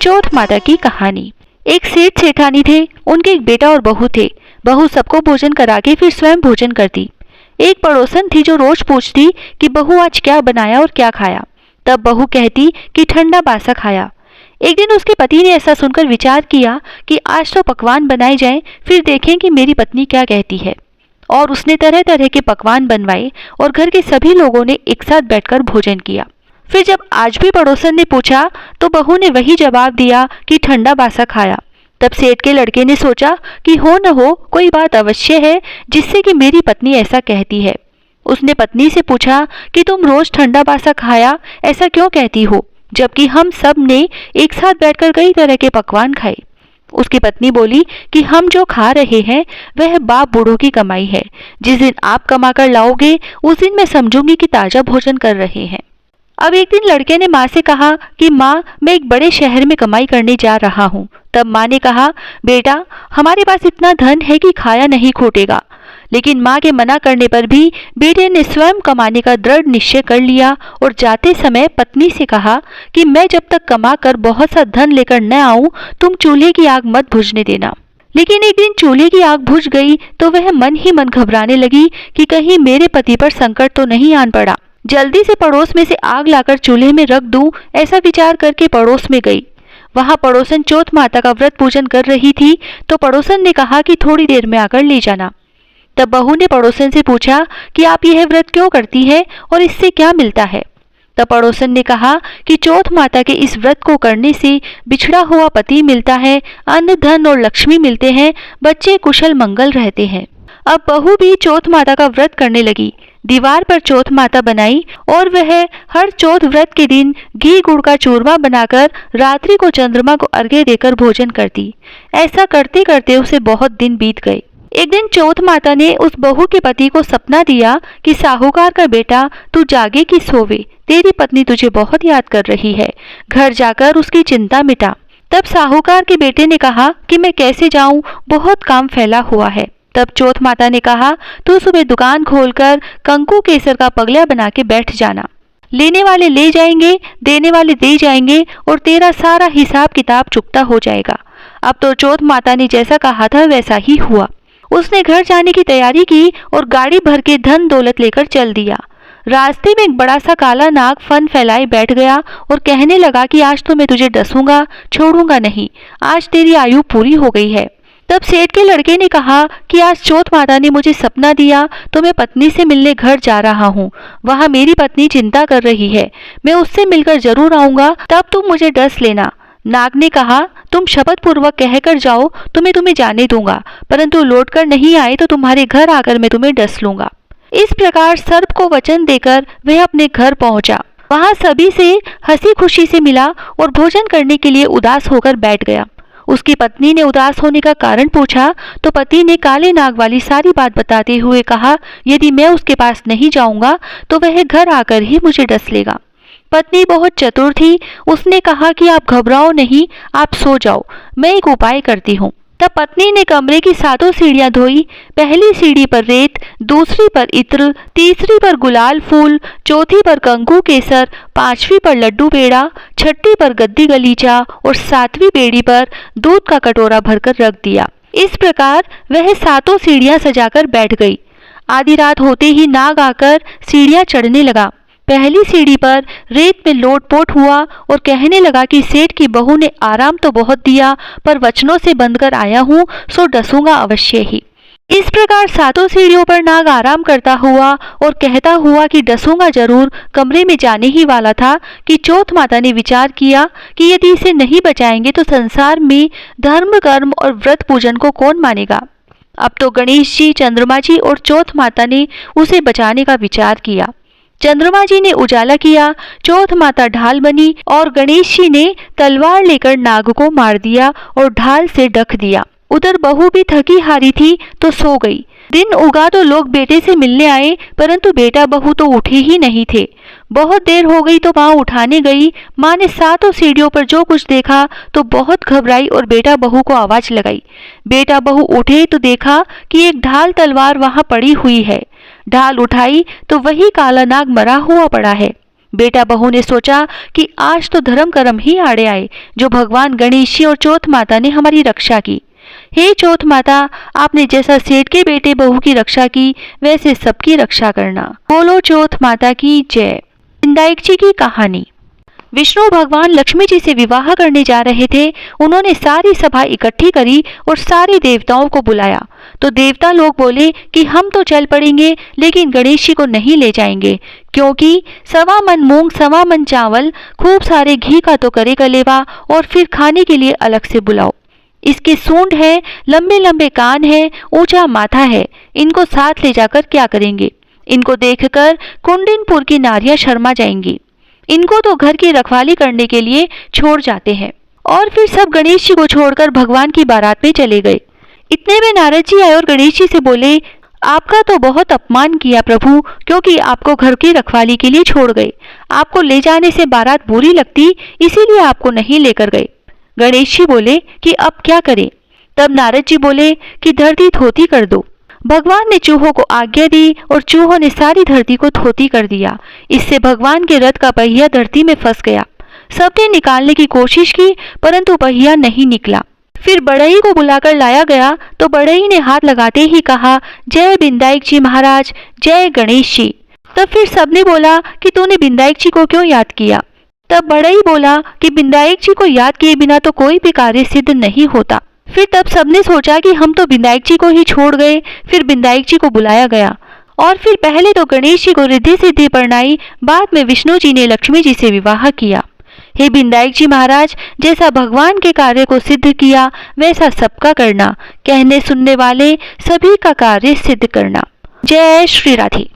चौथ माता की कहानी। एक सेठ सेठानी थे, उनके एक बेटा और बहू थे। बहू सबको भोजन करा के फिर स्वयं भोजन करती। एक पड़ोसन थी जो रोज पूछती कि बहू आज क्या बनाया और क्या खाया। तब बहू कहती कि ठंडा बासा खाया। एक दिन उसके पति ने ऐसा सुनकर विचार किया कि आज तो पकवान बनाए जाएं, फिर देखें कि मेरी पत्नी क्या कहती है। और उसने तरह तरह के पकवान बनवाए और घर के सभी लोगों ने एक साथ बैठकर भोजन किया। फिर जब आज भी पड़ोसन ने पूछा तो बहू ने वही जवाब दिया कि ठंडा बासा खाया। तब सेठ के लड़के ने सोचा कि हो न हो कोई बात अवश्य है जिससे कि मेरी पत्नी ऐसा कहती है। उसने पत्नी से पूछा कि तुम रोज ठंडा बासा खाया ऐसा क्यों कहती हो, जबकि हम सब ने एक साथ बैठकर कई तरह के पकवान खाए। उसकी पत्नी बोली कि हम जो खा रहे हैं वह बाप बूढ़ों की कमाई है। जिस दिन आप कमा कर लाओगे उस दिन मैं समझूंगी कि ताजा भोजन कर रहे हैं। अब एक दिन लड़के ने माँ से कहा कि माँ, मैं एक बड़े शहर में कमाई करने जा रहा हूँ। तब माँ ने कहा, बेटा हमारे पास इतना धन है कि खाया नहीं खूटेगा। लेकिन माँ के मना करने पर भी बेटे ने स्वयं कमाने का दृढ़ निश्चय कर लिया और जाते समय पत्नी से कहा कि मैं जब तक कमा कर बहुत सा धन लेकर न आऊं तुम चूल्हे की आग मत बुझने देना। लेकिन एक दिन चूल्हे की आग बुझ गई तो वह मन ही मन घबराने लगी कि कहीं मेरे पति पर संकट तो नहीं आन पड़ा। जल्दी से पड़ोस में से आग लाकर चूल्हे में रख दूं, ऐसा विचार करके पड़ोस में गई। वहां पड़ोसन चौथ माता का व्रत पूजन कर रही थी तो पड़ोसन ने कहा कि थोड़ी देर में आकर ले जाना। तब बहू ने पड़ोसन से पूछा कि आप यह व्रत क्यों करती है और इससे क्या मिलता है। तब पड़ोसन ने कहा कि चौथ माता के इस व्रत को करने से बिछड़ा हुआ पति मिलता है, अन्न धन और लक्ष्मी मिलते हैं, बच्चे कुशल मंगल रहते हैं। अब बहू भी चौथ माता का व्रत करने लगी। दीवार पर चौथ माता बनाई और वह हर चौथ व्रत के दिन घी गुड़ का चूरमा बनाकर रात्रि को चंद्रमा को अर्घ्य देकर भोजन करती। ऐसा करते करते उसे बहुत दिन बीत गए। एक दिन चौथ माता ने उस बहू के पति को सपना दिया कि साहूकार का बेटा तू जागे कि सोवे, तेरी पत्नी तुझे बहुत याद कर रही है, घर जाकर उसकी चिंता मिटा। तब साहूकार के बेटे ने कहा कि मैं कैसे जाऊं, बहुत काम फैला हुआ है। तब चौथ माता ने कहा तू सुबह दुकान खोलकर कंकु केसर का पगला बना के बैठ जाना। लेने वाले ले जाएंगे, देने वाले दे जाएंगे और तेरा सारा हिसाब किताब चुकता हो जाएगा। अब तो चौथ माता ने जैसा कहा था वैसा ही हुआ। उसने घर जाने की तैयारी की और गाड़ी भर के धन दौलत लेकर चल दिया। रास्ते में एक बड़ा सा काला नाग फन फैलाए बैठ गया और कहने लगा कि आज तो मैं तुझे डसूंगा, छोड़ूंगा नहीं, आज तेरी आयु पूरी हो गई है। तब सेठ के लड़के ने कहा कि आज चौथ माता ने मुझे सपना दिया तो मैं पत्नी से मिलने घर जा रहा हूँ। वहाँ मेरी पत्नी चिंता कर रही है, मैं उससे मिलकर जरूर आऊंगा, तब तुम मुझे डस लेना। नाग ने कहा तुम शपथ पूर्वक कहकर जाओ तो मैं तुम्हें जाने दूंगा, परंतु लौटकर नहीं आए तो तुम्हारे घर आकर मैं तुम्हें डस लूंगा। इस प्रकार सर्प को वचन देकर वह अपने घर पहुंचा। वहां सभी से हंसी खुशी से मिला और भोजन करने के लिए उदास होकर बैठ गया। उसकी पत्नी ने उदास होने का कारण पूछा तो पति ने काले नाग वाली सारी बात बताते हुए कहा यदि मैं उसके पास नहीं जाऊंगा तो वह घर आकर ही मुझे डस लेगा। पत्नी बहुत चतुर थी, उसने कहा कि आप घबराओ नहीं, आप सो जाओ, मैं एक उपाय करती हूँ। तब पत्नी ने कमरे की 7 सीढ़ियां धोई। पहली सीढ़ी पर रेत, दूसरी पर इत्र, तीसरी पर गुलाल फूल, चौथी पर कंकु केसर, 5वीं पर लड्डू पेड़ा, 6ठी पर गद्दी गलीचा और 7वीं बेड़ी पर दूध का कटोरा भरकर रख दिया। इस प्रकार वह 7 सीढ़ियां सजाकर बैठ गई। आधी रात होते ही नाग आकर सीढ़ियां चढ़ने लगा। पहली सीढ़ी पर रेत में लोटपोट हुआ और कहने लगा कि सेठ की बहू ने आराम तो बहुत दिया पर वचनों से बंधकर आया हूँ सो डसूंगा अवश्य ही। इस प्रकार 7 सीढ़ियों पर नाग आराम करता हुआ और कहता हुआ कि डसूंगा जरूर कमरे में जाने ही वाला था कि चौथ माता ने विचार किया कि यदि इसे नहीं बचाएंगे तो संसार में धर्म कर्म और व्रत पूजन को कौन मानेगा। अब तो गणेश जी, चंद्रमा जी और चौथ माता ने उसे बचाने का विचार किया। चंद्रमा जी ने उजाला किया, चौथ माता ढाल बनी और गणेश जी ने तलवार लेकर नाग को मार दिया और ढाल से ढक दिया। उधर बहू भी थकी हारी थी तो सो गई। दिन उगा तो लोग बेटे से मिलने आए परंतु बेटा बहू तो उठे ही नहीं थे। बहुत देर हो गई तो माँ उठाने गई। माँ ने 7 सीढ़ियों पर जो कुछ देखा तो बहुत घबराई और बेटा बहू को आवाज लगाई। बेटा बहू उठे तो देखा कि एक ढाल तलवार वहां पड़ी हुई है। ढाल उठाई तो वही काला नाग मरा हुआ पड़ा है। बेटा बहू ने सोचा कि आज तो धर्म कर्म ही आड़े आए, जो भगवान गणेश जी और चौथ माता ने हमारी रक्षा की। हे चौथ माता, आपने जैसा सेठ के बेटे बहू की रक्षा की, वैसे सबकी रक्षा करना। बोलो चौथ माता की जय। बिंदाई जी की कहानी। विष्णु भगवान लक्ष्मी जी से विवाह करने जा रहे थे। उन्होंने सारी सभा इकट्ठी करी और सारे देवताओं को बुलाया। तो देवता लोग बोले कि हम तो चल पड़ेंगे, लेकिन गणेश जी को नहीं ले जाएंगे, क्योंकि 1.25 मन मूंग 1.25 मन चावल, खूब सारे घी का तो करे कलेवा, और फिर खाने के लिए अलग से बुलाओ। इसके सूंड है, लंबे लंबे कान है, ऊंचा माथा है, इनको साथ ले जाकर क्या करेंगे? इनको देखकर कुंडिनपुर की नारियां शर्मा जाएंगी। इनको तो घर की रखवाली करने के लिए छोड़ जाते हैं। और फिर सब गणेश जी को छोड़कर भगवान की बारात में चले गए। इतने में नारद जी आए और गणेश जी से बोले, आपका तो बहुत अपमान किया प्रभु, क्योंकि आपको घर की रखवाली के लिए छोड़ गए। आपको ले जाने से बारात बुरी लगती, इसीलिए आपको नहीं लेकर गए। गणेश जी बोले कि अब क्या करें? तब नारद जी बोले कि धरती थोती कर दो। भगवान ने चूहों को आज्ञा दी और चूहों ने सारी धरती को थोती कर दिया। इससे भगवान के रथ का पहिया धरती में फंस गया। सबने निकालने की कोशिश की, परंतु पहिया नहीं निकला। फिर बढ़ई को बुलाकर लाया गया तो बढ़ई ने हाथ लगाते ही कहा, जय बिंदाई जी महाराज, जय गणेश जी। तब फिर सबने बोला कि तूने बिंदाई जी को क्यों याद किया? तब बढ़ई बोला कि बिंदाई जी को याद किए बिना तो कोई भी कार्य सिद्ध नहीं होता। फिर तब सबने सोचा कि हम तो बिंदाई जी को ही छोड़ गए। फिर बिंदाई जी को बुलाया गया और फिर पहले तो गणेश जी को रिद्धि सिद्धि परनाई, बाद में विष्णु जी ने लक्ष्मी जी से विवाह किया। हे बिंदाई जी महाराज, जैसा भगवान के कार्य को सिद्ध किया, वैसा सबका करना। कहने सुनने वाले सभी का कार्य सिद्ध करना। जय श्री राधे।